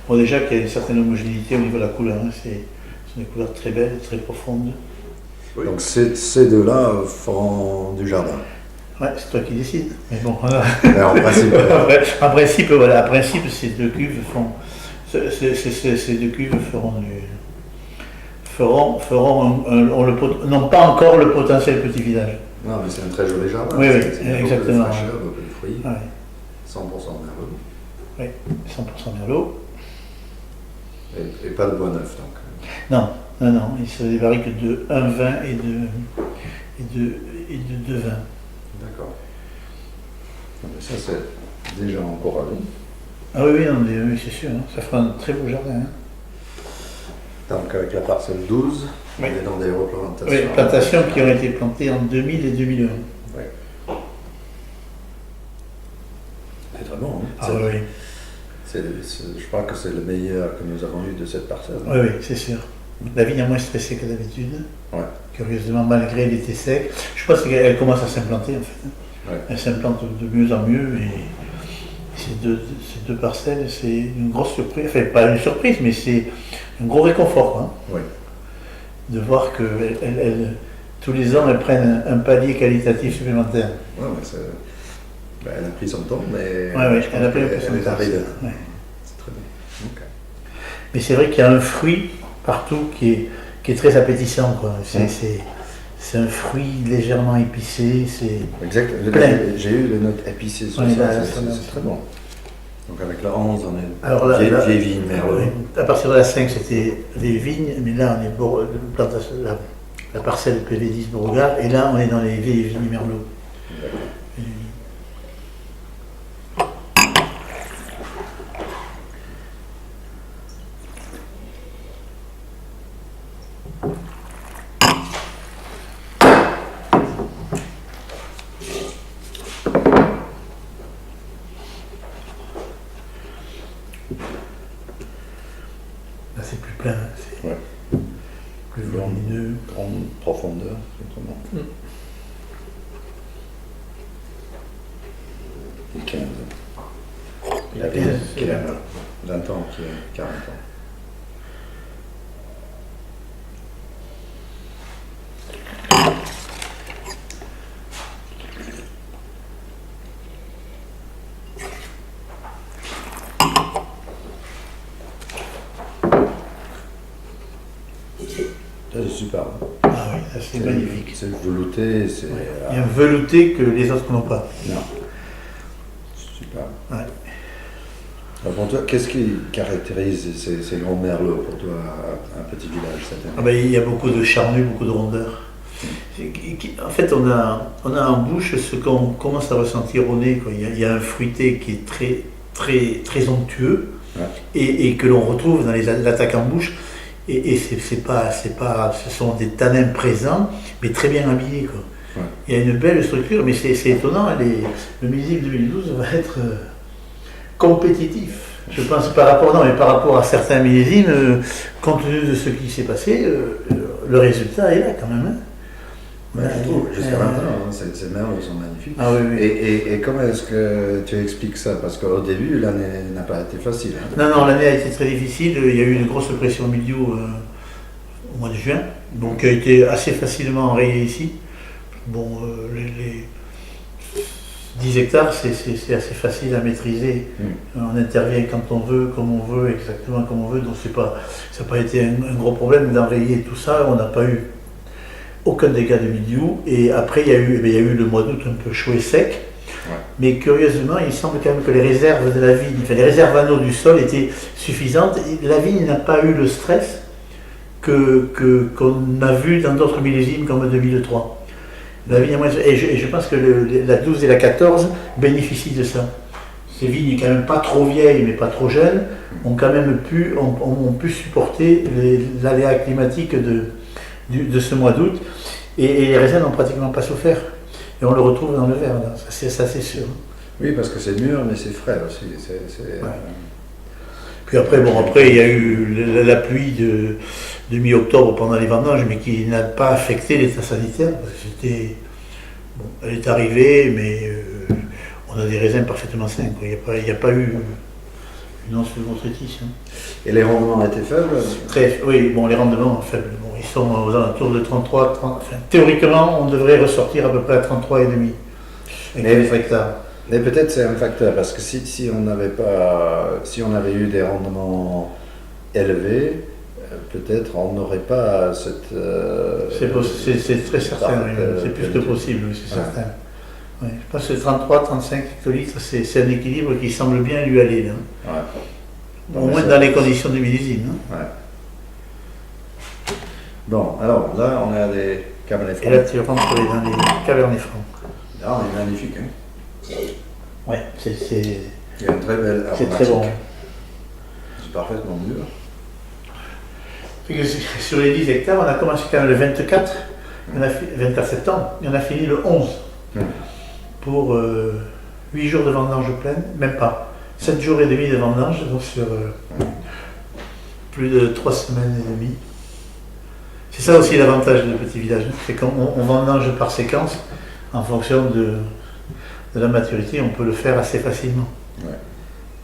Bon, déjà qu'il y a une certaine homogénéité au niveau de la couleur, hein. C'est des couleurs très belles, très profondes. Oui. Donc ces deux-là feront du jardin. Ouais, c'est toi qui décides. Mais bon, Mais en principe. en principe, voilà, en principe, ces deux cuves font, ces deux cuves n'ont pas encore le potentiel petit village. Non, mais c'est un très joli jardin. Oui, C'est exactement. beaucoup de fraîcheur, beaucoup de fruits. Ouais. 100% merlot. Oui, 100% merlot. Et pas de bois neuf, donc. Non, il se des barriques de 1 vin et de 2 vins. D'accord. Ça, c'est déjà encourageant. Ah oui, oui, c'est sûr, hein. Ça fera un très beau jardin. Hein. Donc, avec la parcelle 12, oui. on est dans des replantations. Oui, plantations qui ont été plantées en 2000 et 2001. Oui. C'est très bon. Hein. Ah oui. Je crois que c'est le meilleur que nous avons eu de cette parcelle. Oui, oui, c'est sûr. La vigne est moins stressée que d'habitude. Ouais. Curieusement, malgré l'été sec. Je pense qu'elle commence à s'implanter en fait. Ouais. Elle s'implante de mieux en mieux et ces deux parcelles, c'est une grosse surprise. Enfin, pas une surprise, mais c'est un gros réconfort. Quoi. Oui. De voir que tous les ans, elles prennent un palier qualitatif supplémentaire. Ouais, elle a pris son temps, mais elle a pris son temps. Ouais. C'est très bien. Okay. Mais c'est vrai qu'il y a un fruit partout qui est très appétissant. Quoi. C'est un fruit légèrement épicé. Exact. J'ai eu les notes épicées sur ça. C'est très bon. Donc avec la 11, on est alors vieille vigne, merlot. À partir de la 5, c'était vieille vigne, mais là, on est la parcelle PV10 Beauregard, et là, on est dans les vieilles vignes merlot. Là, c'est plus plein, c'est plus volumineux. Grande profondeur, simplement. Et 15. Il a 20 ans, qui a 40 ans. C'est super. Ah oui, ça c'est magnifique. C'est velouté, c'est... Il y a un velouté que les autres n'ont pas. Non. Super. Ouais. Alors pour toi, qu'est-ce qui caractérise ces grands merlots pour toi, un petit village cette année? Il y a beaucoup de charnu, beaucoup de rondeur. En fait, on a en bouche ce qu'on commence à ressentir au nez. Quoi. Il y a un fruité qui est très, très, très onctueux et que l'on retrouve dans l'attaque en bouche. Et ce sont des tanins présents, mais très bien habillés. Quoi. Ouais. Il y a une belle structure, mais c'est étonnant. Le millésime 2012 va être compétitif. Je pense par rapport à certains millésimes, compte tenu de ce qui s'est passé, le résultat est là quand même. Hein. Je trouve, jusqu'à maintenant, ces merlots sont magnifiques. Ah, oui. Et comment est-ce que tu expliques ça? Parce qu'au début, l'année n'a pas été facile. Hein. Non, l'année a été très difficile. Il y a eu une grosse pression milieu au mois de juin, donc qui a été assez facilement enrayée ici. Bon, les 10 hectares, c'est assez facile à maîtriser. On intervient quand on veut, comme on veut, exactement comme on veut, donc ça n'a pas été un gros problème d'enrayer tout ça. On n'a pas eu aucun dégât de milieu. Et après, il y a eu le mois d'août un peu chaud et sec. Ouais. Mais curieusement, il semble quand même que les réserves de la vigne, les réserves en eau du sol étaient suffisantes. Et la vigne n'a pas eu le stress qu'on a vu dans d'autres millésimes comme 2003. La vigne, et je pense que la 12 et la 14 bénéficient de ça. Ces vignes, quand même pas trop vieilles mais pas trop jeunes, ont quand même ont pu supporter l'aléa climatique de ce mois d'août. Et les raisins n'ont pratiquement pas souffert. Et on le retrouve dans le verre, là. Ça c'est sûr. Oui, parce que c'est mûr, mais c'est frais aussi. Ouais. Puis après, il y a eu la pluie de mi-octobre pendant les vendanges, mais qui n'a pas affecté l'état sanitaire. Elle est arrivée, mais on a des raisins parfaitement sains, quoi. Il n'y a pas eu une once de botrytis. Hein. Et les rendements étaient faibles? Oui, bon, les rendements faibles. Bon, ils sont aux alentours de 33, 30. Enfin, théoriquement, on devrait ressortir à peu près à 33,5 avec les hectares. Mais peut-être c'est un facteur, parce que si on avait eu des rendements élevés, peut-être on n'aurait pas cette... c'est très certain, oui, c'est plus que possible, oui, c'est certain. Ouais, je pense que 33-35 hectolitres, c'est un équilibre qui semble bien lui aller. Là. Ouais. Au moins dans les conditions du millésime. Hein. Ouais. Bon, alors là, on a des Cabernet Franc. Et là, tu rentres dans les Cabernet Franc. Ah, il est magnifique. Hein. Ouais, c'est il y a une très belle aromatique. C'est très bon. C'est parfaitement mûr. Sur les 10 hectares, on a commencé quand même le 24 septembre, et on a fini le 11. Pour 8 jours de vendange pleine, même pas. 7 jours et demi de vendange, donc sur plus de 3 semaines et demie. C'est ça aussi l'avantage de Petit Village, c'est qu'on vendange par séquence, en fonction de la maturité, on peut le faire assez facilement. Ouais.